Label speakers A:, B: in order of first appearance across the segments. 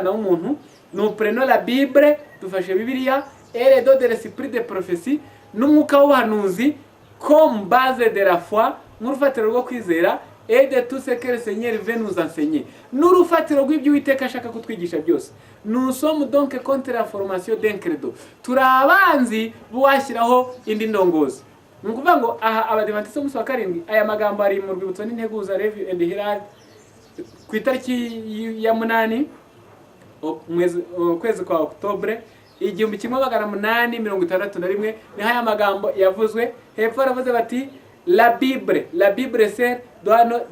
A: w'umuntu. Nous prenons la Bible, dufashe Bibiliya et les dons de l'esprit de prophétie n'umwuka w'ubuhanuzi comme base de la foi, n'urufatiro rwo kwizera et de tout ce que le Seigneur veut nous enseigner, n'urufatiro rw'ibyo Uwiteka ashaka kutwigisha byose. Nous sommes donc contre la formation d'un credo, turi abanzi buwashyiraho indi ndongozi. Ni ukuvuga ngo aha abadivantiste b'umunsi wa karindwi, aya magambo ari mu rwibutso n'integuza Review and Herald ku itariki ya 8 kwezi kwa Oktobre 1861 niho aya magambo yavuzwe. Hepfo baravuze bati la Bible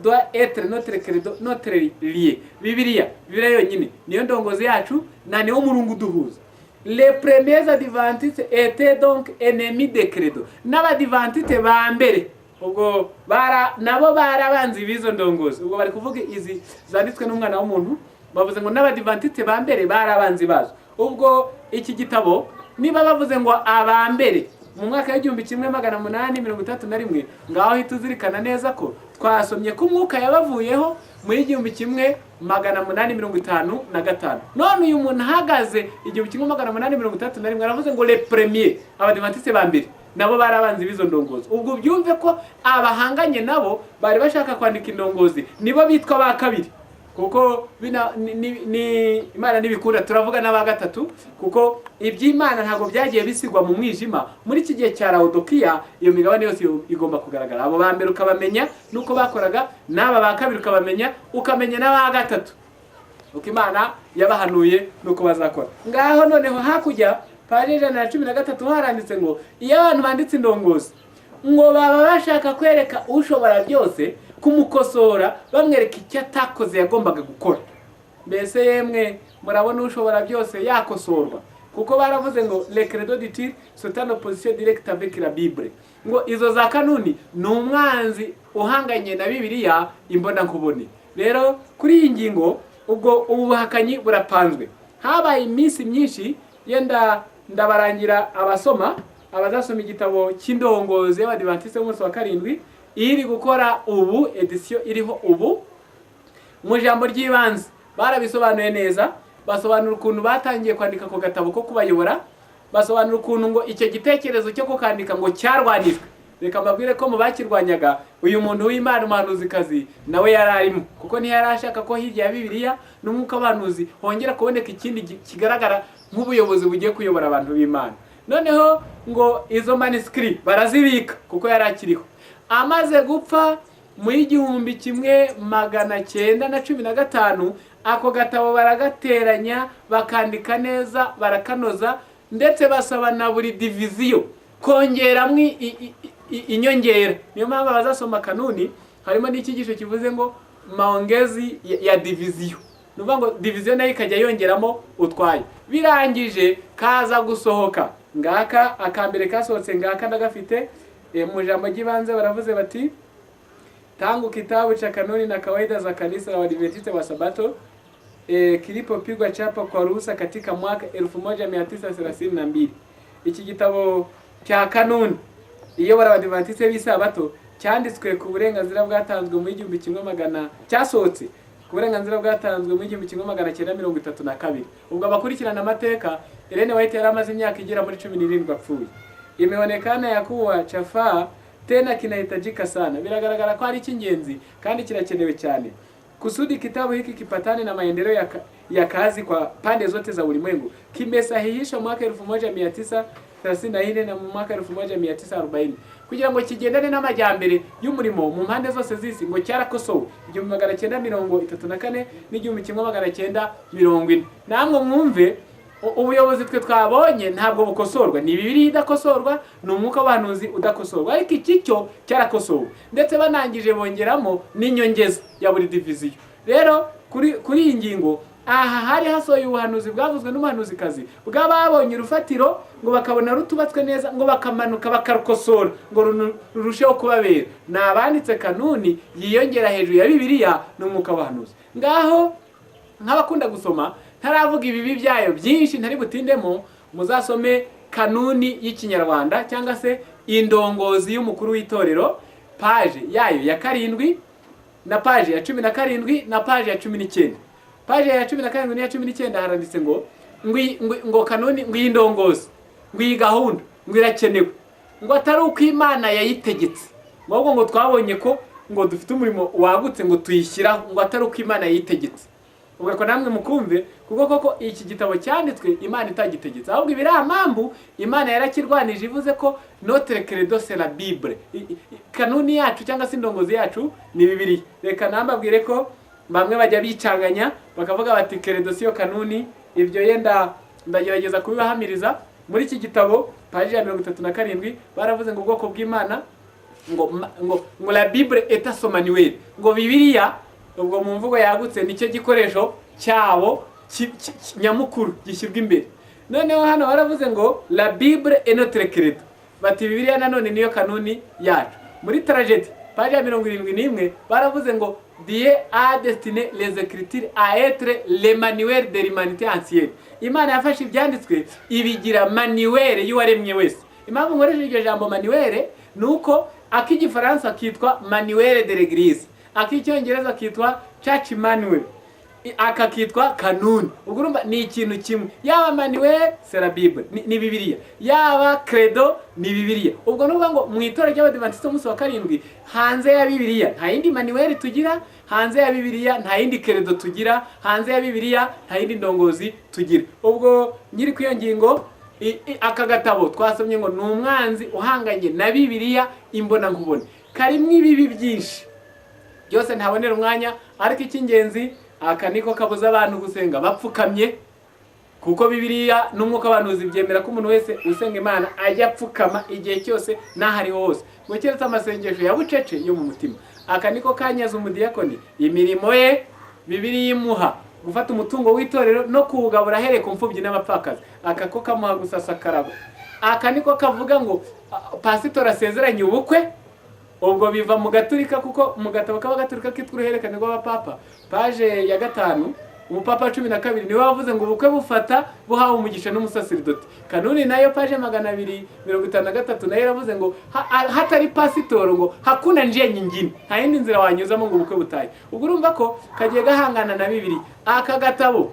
A: doit être notre credo, notre lié. Bibiliya yonyine niyo ndongozi yacu na niwo murungu duhuza. Les premiers adventistes étaient donc ennemis de credo. N'abadivantiste ba mbere ubwo nabo barabanzi bizo ndongozi. Ubwo bari kuvuga izi zanditswe n'umwana w'umuntu, bavuze ngo n'abadivantiste ba mbere barabanzi bazo. Ubwo iki gitabo niba bavuze ngo abambere mu mwaka wa 1831, ngaho hituzirikana neza ko twasomye ko umwuka yabavuyeho mu 1855. None uyu muntu ahagaze 1831 aravuze ngo les premiers, abadivantiste ba mbere nabo barabanzi bizo ndongozi. Ubwo byumve ko abahanganye nabo bari bashaka kwandika indongozi nibo bitwa ba kabiri, kuko ni Imana nibikunda turavuga n'aba gatatu, kuko iby'Imana ntago byagiye bisigwa mu mwijima. Muri iki gihe cya Laodikiya iyo migabane yose igomba kugaragara. Abo ba mbere ukabamenya nuko bakoraga, n'aba ba kabiri ukabamenya, ukamenya n'aba gatatu uko Imana yabahanuye nuko bazakora. Ngaho noneho hakujya paje 113 haranditse ngo iyo abantu banditse indongozi ngo baba bashaka kwereka ushobora byose, kumukosora bamwereka icyo atakoze yagombaga gukora. Mbese yemwe murabona ushobora byose yakosorwa, kuko baravuze ngo le credo dit-il c'est en opposition directe avec la Bible. Ngo izo za kanuni ni umwanzi uhanganye na Bibiliya imbona nkubone. Rero kuri iyi ngingo ubwo ubuhakanyi burapanzwe. Habaye iminsi myinshi yenda ndabarangira abazasoma igitabo cy'indongozi y'abadivantiste b'umunsi wa karindwi iri gukora ubu edition iriho ubu. Mu jambo ry'ibanze barabisobanuye neza, basobanura ukuntu batangiye kwandika ko gatabo ko kubayobora, basobanura ukuntu ngo icyo gitekerezo cyo kukandika ngo cyarwanijwe. Reka mbabwire ko mu bakirwanyaga uyu muntu w'Imana umuhanuzikazi nawe yararimo, kuko ntiyarashaka ko hirya ya Bibiliya n'umwuka w'abahanuzi hongera kuboneka ikindi kigaragara nk'ubuyobozi bugiye kuyobora abantu b'Imana. Noneho ngo izo manuscript barazibika kuko yarakiriho. Amaze gupfa mu 1915 ako gatabo baragateranya bakandika neza barakanoza, ndetse basaba na buri division kongeramwe inyongera. Niyo mpamvu bazasoma kanuni harimo n'ikigisho kivuze ngo maongezi ya division, nuvuga ngo division nayo ikajya yongeramo utwaye. Birangije kaza gusohoka ngaka akambere kasohotse ngaka ndagafite. Mu jambo ry'ibanze baravuze bati tangu kitabu cha kanuni na kawaida za kanisa la Waadventista wa Sabato kilipopigwa chapa kwa ruhusa katika mwaka 1932. Iki gitabo cya kanuni iyobora Abadventiste b'Isabato cyanditswe ku burenganzira bwatanzwe mu 1900, cyasohotse ku burenganzira bwatanzwe mu 1932. Ubwo abakurikirana amateka, Ellen White yari amaze imyaka igera muri 17 apfuye. Imeonekana ya kuwa chafaa tena kinahitajika sana. Biragaragara ko ari cy'ingenzi kandi kirakenewe cyane kusudi kitabu hiki kipatane na maendeleo ya kazi kwa pande zote za ulimwengu. Kimesahihisha mwaka 1934 na mwaka 1940 kugira ngo kigendane n'amajyambere y'umurimo mu mpande zose z'isi. Ngo cyarakosowe 1934 n'1940. Namwe mwumve ubuyobozi twe twabonye ntabwo bukosorwa, ni Bibiliya idakosorwa, ni umwuka w'abahanuzi udakosorwa, ariko iki cyo cyarakosowe, ndetse banangije bongeramo n'inyongeza ya buri division. Rero kuri iyi ngingo aha hari hasohoye ubuhanuzi bwavuzwe n'umuhanuzikazi bw'ababonye urufatiro ngo bakabona rutubatswe neza, ngo bakamanuka bakarukosora ngo rurusheho kubabera. Nabanditse kanuni yiyongera hejuru ya Bibiliya n'umwuka w'abahanuzi. Ngaho nk'abakunda gusoma ntaravuga ibibi byayo byinshi ntari butindemo, muzasome kanuni y'Ikinyarwanda cyangwa se indongozi y'umukuru w'itorero, page yayo ya 7 na page ya 17 na page ya 19. paje ya 17 n'iya 19 haranditse ngo kanuni ngo y'indongozi ngo iyi gahunda ngo irakenewe ngo atari uko Imana yayitegetse ngo twabonye ko ngo dufite umurimo wagutse ngo tuyishyiraho ngo atari uko Imana yayitegetse. Ubwo ko namwe mukumve kuko koko iki gitabo cyanditswe Imana itagitegetse, ahubwo ibiramambu Imana yarakirwanije ivuze ko notre credo c'est la Bible, kanuni yacu cyangwa se indongozi yacu ni Bibiliya. Reka nambabwire ko bamwe bajya bicanganya bakavuga bati credo siyo kanuni, ibyo yenda ndagerageza kubibahamiriza. Muri iki gitabo paji ya 37 baravuze ngo ubwoko bw'Imana ngo la Bible est son manuel, ngo Bibiliya ubwo mu mvugo yagutse nicyo gikoresho cyabo nyamukuru gishyirwa imbere. Noneho hano baravuze ngo la Bible est notre credo, bati Bibiliya nanone niyo kanuni yacu. Muri tragédie paji ya 71 baravuze ngo Dieu a destiné les écritures à être les manuels de l'humanité ancienne. Imana yafashe ibyanditswe ibigira manuel y'uwaremye wese. Impamvu nkoresheje iryo jambo manuel nuko akigifaransa kitwa manuel de l'église, akicyongereza kitwa church manual, aka kitwa kanuni. Ubwo urumva ni ikintu kimwe, yaba manuel c'est la Bible ni Bibiliya, yaba credo ni Bibiliya. Ubwo nuvuga ngo mu itorero ry'Abadiventiste umunsi wa karindwi hanze ya Bibiliya nta yindi manuel tugira, hanze ya Bibiliya nta yindi credo tugira, hanze ya Bibiliya nta yindi ndongozi tugira. Ubwo nyiri ku iyo ngingo aka gatabo twasomye ngo ni umwanzi uhanganye na Bibiliya imbona nkubone, karimo ibibi byinshi byose ntabonera umwanya, ariko icy'ingenzi aka niko kabuza abantu gusenga bapfukamye, kuko Bibiliya n'umwuka abantu byemera ko umuntu wese usenga Imana ajya apfukama igihe cyose n'ahari hose, ngo keretse amasengesho ya bucece yo mu mutima. Aka niko kanyaza umudiyakoni imirimo ye Bibiliya imuha gufata umutungo w'itorero no kuwugabura ahereye ku mfubyi n'abapfakazi, aka ko kamuha gusasa karabo. Aka niko kavuga ngo pasitori asezeranye ubukwe, ubwo biva mu gaturika, kuko mu gatabo k'Abagatulika kitwa uruhererekane rw'abapapa paje ya 5 umupapa 12 niwe wavuze ngo ubukwe bufata buhawe umugisha n'umusaserdoti. Kanuni nayo paje 253 nayo yaravuze ngo hatari pasitoro ngo hakuna njia nyingine, nta yindi nzira wanyuzamo ngo ubukwe butaye. Ubwo urumva ko kagiye gahangana na Bibiliya. Aka gatabo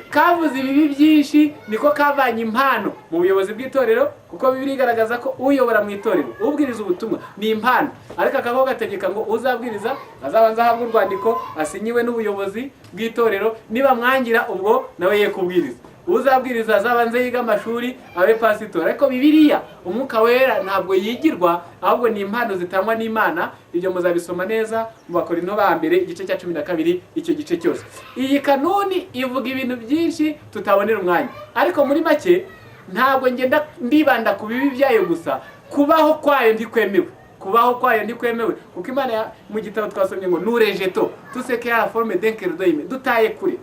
A: kavuze ibibi byinshi, niko kavanye impano mu buyobozi bw'itorero, kuko Bibiliya igaragaza ko uyobora mu itorero ubwiriza ubutumwa ni impano, ariko akako gategeka ngo uzabwiriza azabanza ahabwa urwandiko asinyiwe n'ubuyobozi bw'itorero, niba mwangira ubwo nawe ye kubwiriza. Uzabwiriza azabanze yiga amashuri abe pasitori. Ariko Bibiliya umwuka wera ntabwo yigirwa, ahubwo ni impano zitangwa n'Imana. Ibyo muzabisoma neza mu Bakorinto ba mbere igice cya 12 icyo gice cyose. Iyi kanuni ivuga ibintu byinshi tutabonera umwanya, ariko muri make ntabwo ngenda ndibanda ku bibi byayo gusa, kubaho kwayo ndikwemewe, kubaho kwayo ndikwemewe, kuko Imana mu gitabo twasomye ngo nous rejetons tout ce qui a la forme d'un credo, dutaye kure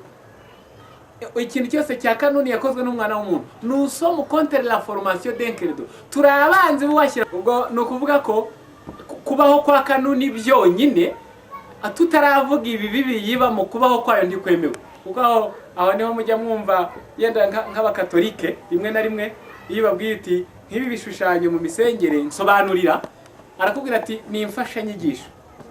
A: ikintu cyose cya kanuni yakozwe n'umwana w'umuntu. Nous sommes contre la formation d'un credo, turabanze buwashyira. Ubwo no kuvuga ko kubaho kwa kanuni byonyine tutaravuga ibibi biyiba mu kubaho kwayo ndikwemewe, kuko aho niho mujya mwumva yenda nk'Abakatolike rimwe na rimwe iyo babwiye iti nk'ibi bishushanyo mu misengere nsobanurira, arakubwira ati ni imfashanyigisho.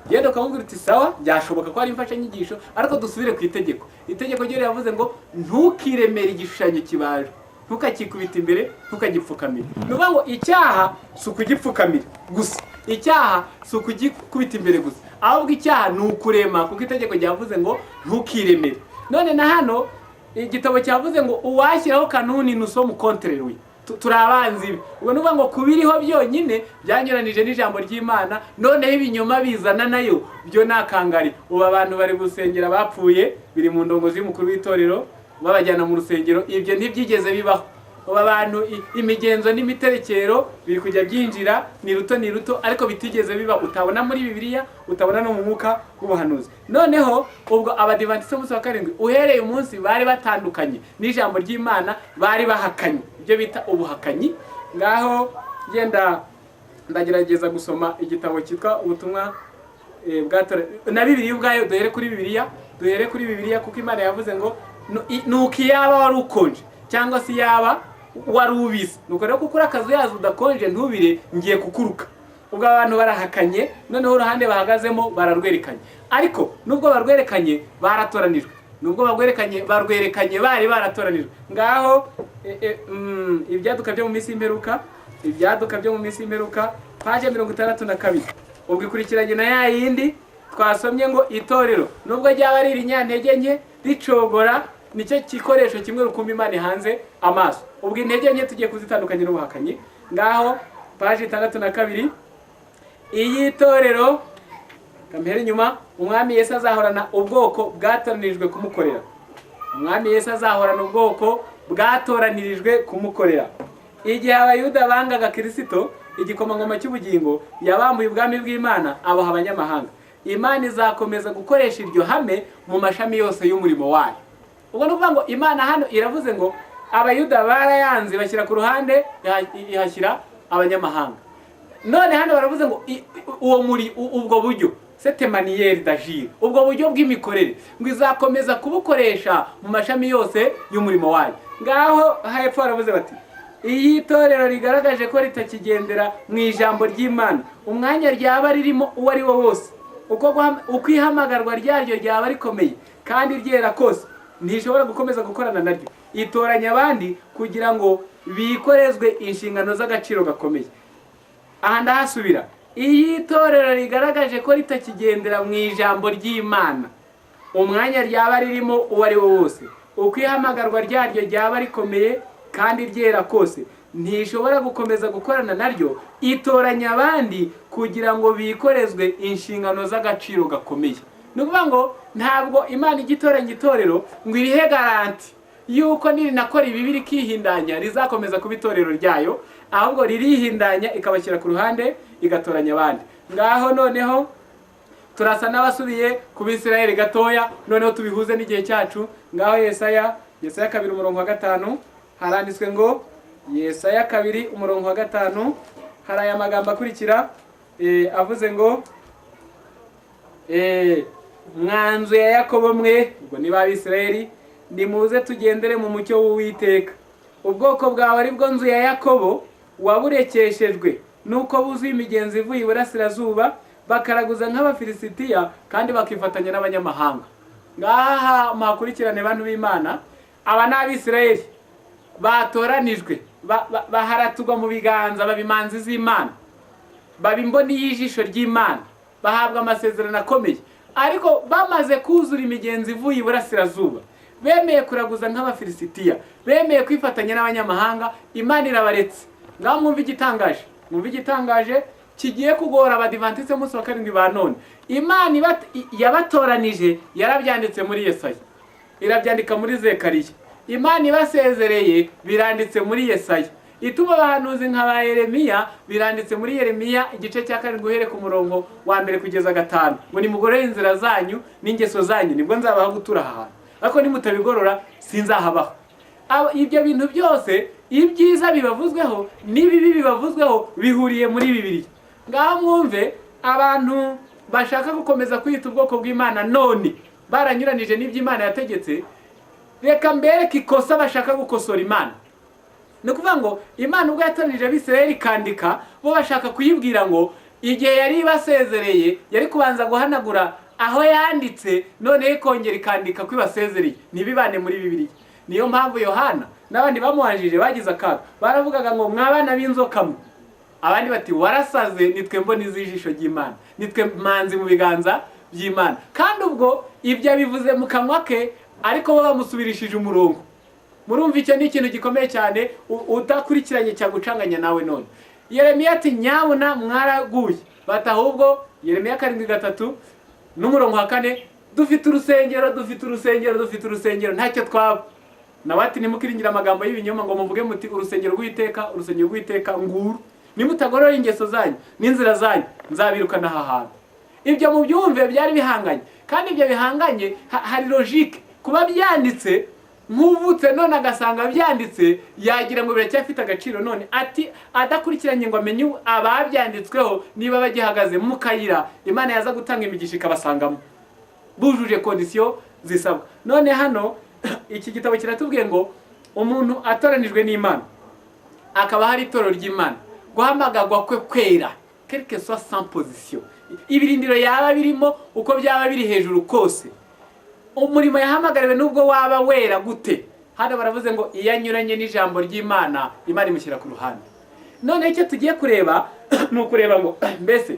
A: Yenda ukamubwira uti sawa byashoboka ko ari imfashanyigisho, ariko dusubire ku itegeko. Itegeko ryo yavuze ngo ntukiremere igishushanyo kibaje, ntukakikubita imbere, ntukagipfukamira. Nuvuga ngo icyaha si ukugipfukamira gusa, icyaha si ukugikubita imbere gusa, ahubwo icyaha ni ukurema, kuko itegeko ryavuze ngo ntukiremere. None na hano igitabo cyavuze ngo uwashyiraho kanuni nusomu contre lui, turabanzi. Ubwo nuvuga ngo kubiriho byonyine byanyuranije n'ijambo ry'Imana, noneho ibinyoma bizana nayo byo nakangari. Ubu abantu bari gusengera bapfuye, biri mu ndongozi y'umukuru w'itorero, babajyana mu rusengero. Ibyo ntibyigeze bibaho. Ubu abantu imigenzo n'imiterekero biri kujya byinjira ni ruto, ariko bitigeze biba, utabona muri Bibiliya, utabona no mu mwuka w'ubuhanuzi. Noneho ubwo Abadiventiste umunsi wa karindwi uhereye umunsi bari batandukanye n'ijambo ry'Imana, bari bahakanye, ibyo bita ubuhakanyi. Ngaho genda ndagerageza gusoma igitabo cyitwa ubutumwa na Bibiliya ubwayo. Duhere kuri Bibiliya, kuko Imana yavuze ngo nuko yaba wari ukonje cyangwa se yaba wari ubizi, nuko rero kuko urakazi yazo udakonje ntubire ngiye kukuruka. Ubwo abantu barahakanye, noneho uruhande bahagazemo bararwerekanye, ariko nubwo barwerekanye baratoranijwe. nubwo barwerekanye bari baratoranijwe. Ngaho ibyaduka byo mu minsi y'imperuka paje 62. ubwo ikurikiranye na ya yindi twasomye ngo itorero nubwo ryaba ari irinyantege nke ricogora nicyo gikoresho kimwe rukumbi Imana hanze amaso. ubwo intege nke tugiye kuzitandukanye n'ubuhakanyi. Ngaho paje 62. iyi torero kamere nyuma umwami Yesu azahorana ubwoko bwatoranijwe kumukorera. umwami Yesu azahorana ubwoko bwatoranirijwe kumukorera. igihe abayuda bangaga Kristo, igikomangoma cy'ubugingo yabambuye ubwami bw'Imana abaha abanyamahanga. Imana izakomeza gukoresha iryo hame mu mashami yose y'umurimo wayo. ubwo no kuvuga ngo Imana hano iravuze ngo abayuda barayanze bashyira ku ruhande, ihashyira abanyamahanga. none hano baravuze ngo ubwo buryo cette manière d'agir, ubwo buryo bw'imikorere ngo izakomeza kubukoresha mu mashami yose y'umurimo wayo. Ngaho hepfo baravuze bati iyi torero rigaragaje ko ritakigendera mu ijambo ry'Imana, umwanya ryaba ririmo uwo ari wo wose, uko ihamagarwa ryaryo ryaba rikomeye kandi ryera kose, ntishobora gukomeza gukorana naryo. itoranya abandi kugira ngo bikorezwe inshingano z'agaciro gakomeye. aha ndahasubira, iyi torero rigaragaje ko ritakigendera mu ijambo ry'Imana, umwanya ryaba ririmo uwo ari wo wose, uko ihamagarwa ryaryo ryaba rikomeye kandi ryera kose, ntishobora gukomeza gukorana naryo. itoranya abandi kugira ngo bikorezwe inshingano z'agaciro gakomeye. ni ukuvuga ngo ntabwo Imana igitoranya itorero ngo irihe garanti yuko nirinakora ibibi rikihindanya rizakomeza kuba itorero ryayo, ahubwo ririhindanya ikabashyira ku ruhande igatoranya abandi. Ngaho noneho turasa n'abasubiye ku Bisirayeli gatoya, noneho tubihuze n'igihe cyacu. Ngaho Yesaya 2:5 haranditswe ngo, Yesaya 2:5 hari aya magambo akurikira avuze ngo mwanzu ya Yakobo mwe, ubwo ni ba Bisirayeli, nimuze tugendere mu mucyo w'Uwiteka. ubwoko bwawe ari bwo nzu ya Yakobo waburekeshejwe nuko buzuye imigenzi ivuye iburasirazuba, bakaraguza nk'Abafilisitiya kandi bakifatanya n'abanyamahanga. Ngaha muhakurikirane bantu b'Imana, aba ni Abisirayeli batoranijwe, baharaturwa mu biganza, babimanzi z'Imana, babimboni y'ijisho ry'Imana, bahabwa amasezerano akomeye. ariko bamaze kuzura imigenzi ivuye iburasirazuba, bemeye kuraguza nk'Abafilisitiya, bemeye kwifatanya n'abanyamahanga, Imana irabaretse. Ngaho mwumva igitangaje kigiye kugora Abadivantiste munsi wa 7 ba none. Imana yabatoranije yarabyanditse muri Yesaya, irabyandika muri Zekariya. Imana ibasezereye biranditse muri Yesaya. ituma abahanuzi nka ba Yeremiya biranditse muri Yeremiya igice cya 7 uhere ku murongo wa 1 kugeza 5, ngo nimugorore inzira zanyu n'ingeso zanyu nibwo nzabaha gutura aha, ariko nimutabigorora sinzahabaho. ibyo bintu byose, ibyiza bibavuzweho n'ibibi bibavuzweho, bihuriye muri Bibiliya. Ngaho mwumve, abantu bashaka gukomeza kwita ubwoko bw'Imana none baranyuranije n'iby'Imana yategetse, reka mbereke ikosa bashaka gukosora Imana. ni ukuvuga ngo Imana ubwo yatoranije Abisirayeli ikandika, bo bashaka kuyibwira ngo igihe yari ibasezereye yari kubanza guhanagura aho yanditse, none ikongera ikandika ko ibasezereye, ntibibane muri Bibiliya. niyo mpamvu Yohana n'abandi bamuhanjije bagize akaga, baravugaga ngo mwabana b'inzoka mwe, abandi bati warasaze, nitwe mboni z'ijisho ry'Imana, nitwe manzi mu biganza by'Imana. kandi ubwo ibyo bivuze mu kanwa ke, ariko bo bamusubirishije umurongo. murumva icyo ni ikintu gikomeye cyane udakurikiranye cyagucanganya nawe. none Yeremiya ati nyabuna mwaraguye, bati ahubwo Yeremiya 7:3 n'umurongo wa 4, dufite urusengero ntacyo twaba. nawe ati nimukiringira amagambo y'ibinyoma ngo muvuge muti urusengero rw'Uwiteka nguru, nimutagorora ingeso zanyu n'inzira zanyu nzabirukana aha hantu. ibyo mu byumve byari bihanganye, kandi ibyo bihanganye hari logique. kuba byanditse nk'uvutse none agasanga byanditse, yagira ngo biracyafite agaciro. none ati adakurikiranye ngo amenye ababyanditsweho niba bagihagaze mu kayira Imana yaza gutanga imigisha ikabasangamo bujuje condition zisabwa. none hano iki gitabo kiratubwiye ngo umuntu atoranijwe n'Imana, akaba hari itorero ry'Imana, guhamagagwa kwe kwera quelque soit sans position, ibirindiro yaba birimo uko byaba biri hejuru kose, umurimo yahamagariwe nubwo waba wera gute, hano baravuze ngo iyo anyuranye n'ijambo ry'Imana, Imana imushyira ku ruhande. None icyo tugiye kureba ni ukureba ngo mbese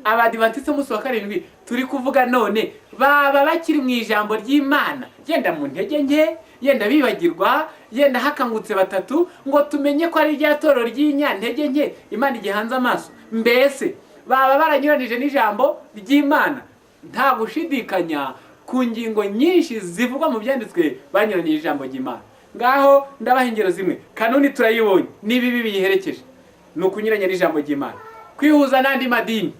A: Abadiventiste umunsi wa karindwi turi kuvuga none baba bakiri mu ijambo ry'Imana, yenda mu ntege nke, yenda bibagirwa, yenda hakangutse batatu, ngo tumenye ko ari rya torero ry'inyantege nke Imana igihanze amaso. Mbese baba baranyuranije n'ijambo ry'Imana? Nta gushidikanya ku ngingo nyinshi zivugwa mu byanditswe banyuranyije ijambo ry'Imana. Ngaho ndabaha ingero zimwe. Kanuni turayibonye, n'ibibi biyiherekeje ni ukunyuranya n'ijambo ry'Imana. Kwihuza n'andi madini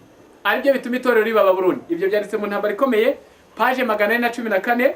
A: aribyo bituma itorero riba Babuloni. Ibyo byanditse mu ntambara ikomeye, page 414,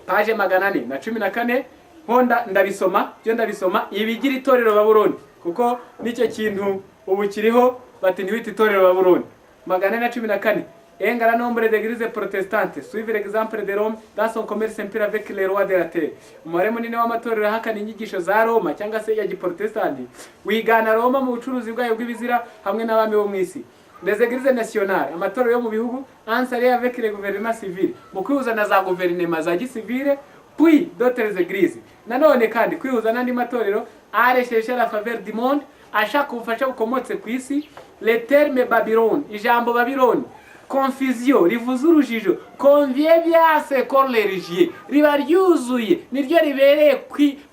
A: page 414. Honda ndabisoma, byo ndabisoma, ibigira itorero Babuloni, kuko nicyo kintu ubu kiriho, bati ntiwite itorero Babuloni. 414. Engara nombre d'églises protestantes suivre l'exemple de Rome dans son commerce impérial avec les rois de la terre. Umubare munini w'amatorero ahakana inyigisho za Roma cyangwa se ya giprotestanti wigana Roma mu bucuruzi bwayo bw'ibizira hamwe n'abami bo mu isi. Les églises nationales, amatorero yo mu bihugu, ansarié avec les gouvernements civils, mu kwihuza na za guverinema za gisivile, puis d'autres églises. Nanone kandi kwihuza n'andi matorero aresheje la faveur du monde, ashaka ubufasha bukomotse ku isi. Le terme Babylone, ijambo Babylone, confusion, rivuze urujijo, conviviase con religieux, riba ryuzuye, niryo ribereye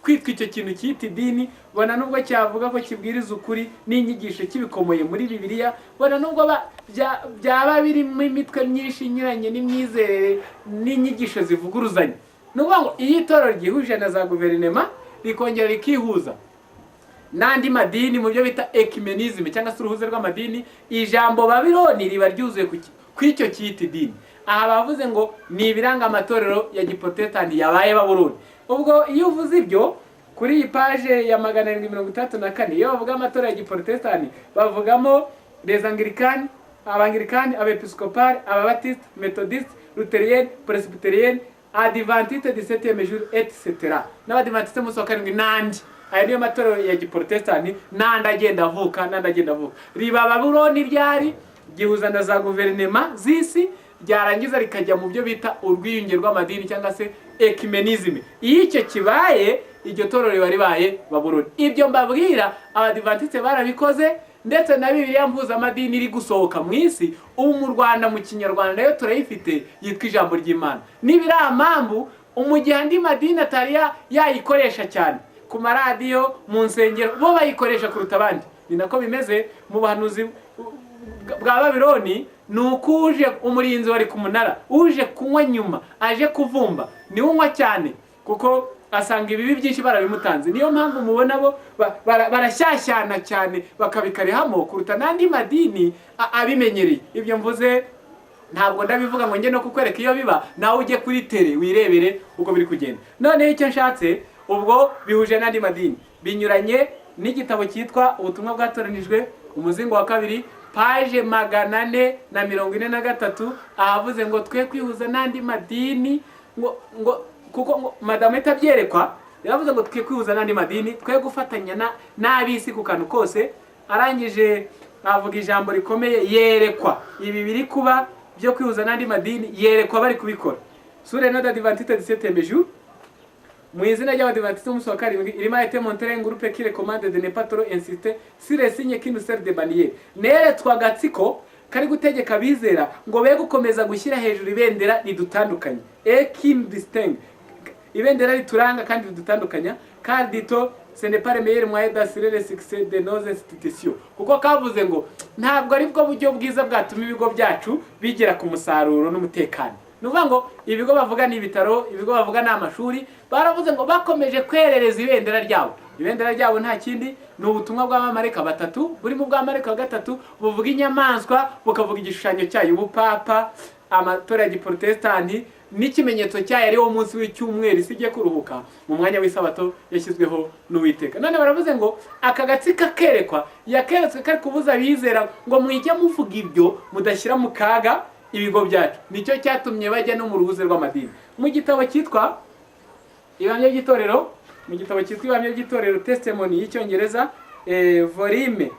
A: kwitwa icyo kintu cyita idini. Bona nubwo cyavuga ko kibwiriza ukuri n'inyigisho kibikomoye muri Bibiliya, bona nubwo byaba birimo imitwe myinshi inyuranye n'imyizerere n'inyigisho zivuguruzanya. Nuvuga ngo iyi itorero ryihuje na za guverinema rikongera rikihuza n'andi madini mu byo bita ecumenisme cyangwa se uruhuze rw'amadini, ijambo Babyloni riba ryuzuye kw'icyo cyita idini. Aha bavuze ngo ni ibiranga amatorero ya giprotestanti yabaye Babuloni. Ubwo iyo uvuze ibyo kuri iyi page ya 734, iyo bavuga amatorero ya giprotestanti bavugamo les anglicans, abanglikani, abepiskopali, ababatiste, methodiste, lutherienne, presbyterienne, adventiste du 7e jour etc. N'abadventiste umunsi wa karindwi n'andi. Aya niyo matorero ya giprotestanti n'andi agenda avuka. Riba Babuloni ryari gihuza na za guverinema z'isi, ryarangiza rikajya mu byo bita urwiyunge rw'amadini cyangwa se ecumenisme. Iyo icyo kibaye, iryo torero riba ribaye Babuloni. Ibyo mbabwira Abadventiste barabikoze, ndetse na Bibiliya mpuzamadini iri gusohoka mu isi. Ubu mu Rwanda mu Kinyarwanda nayo turayifite, yitwa ijambo ry'Imana. Nibira amambu umugihe andi madini atari yayikoresha cyane ku maradiyo, mu nsengero, bo bayikoresha kuruta abandi. Ni nako bimeze mu buhanuzi bwa Babyloni. Nuko uje umurinzi wari ku munara, uje kunywa nyuma, aje kuvumba, ni unywa cyane kuko asanga ibibi byinshi barabimutanze. Niyo mpamvu mubona bo barashyashyana cyane bakabikarihamo kuruta n'andi madini abimenyereye. Ibyo mvuze ntabwo ndabivuga ngo njye no kukwereka iyo biba, nawe ujye kuri tele wirebere uko biri kugenda. None icyo nshatse, ubwo bihuje n'andi madini, binyuranye n'igitabo cyitwa ubutumwa bwatoranijwe umuzingo wa kabiri, page 443, ahavuze ngo twe kwihuza n'andi madini, ngo kuko Madame itabyerekwa yaravuze ngo twe kwihuza n'andi madini, twe gufatanya n'abisi ku kantu kose. Arangije avuga ijambo rikomeye, yerekwa ibi biri kuba byo kwihuza n'andi madini, yerekwa bari kubikora. Sure no d'Adventiste du 7e jour, mu izina ry'Abadventiste umunsi wa karindwi, il m'a été montré un groupe qui recommande de ne pas trop insister sur les signes qui nous servent de bannière. Neretswa agatsiko kari gutegeka bizera ngo be gukomeza gushyira hejuru ibendera ridutandukanye, qui nous distingue, ibendera rituranga kandi ridutandukanya, car dito ce n'est pas le meilleur moyen d'assurer le succès de nos institutions. Kuko kavuze ngo ntabwo ari bwo buryo bwiza bwatuma ibigo byacu bigera ku musaruro n'umutekano. Nuvuga ngo ibigo bavuga ni ibitaro, ibigo bavuga ni amashuri, baravuze ngo bakomeje kwerereza ibendera ryabo. Ibendera ryabo nta kindi ni ubutumwa bw'abamarayika batatu, buri mu bw'abamarayika wa gatatu buvuga inyamaswa, bukavuga igishushanyo cyayo, ubupapa, amatorero ya giprotestanti n'ikimenyetso cyayo ari wo munsi w'icyumweru isigiye kuruhuka mu mwanya w'isabato yashyizweho n'Uwiteka. None baravuze ngo aka gatsika kerekwa yakeretswe kari kubuza bizera ngo mwige muvuga ibyo mudashyira mu kaga ibigo byacu. Nicyo cyatumye bajya no mu ruhuze rw'amadini. Mu gitabo cyitwa Ibamye by'itorero, Testimony y'icyongereza, volume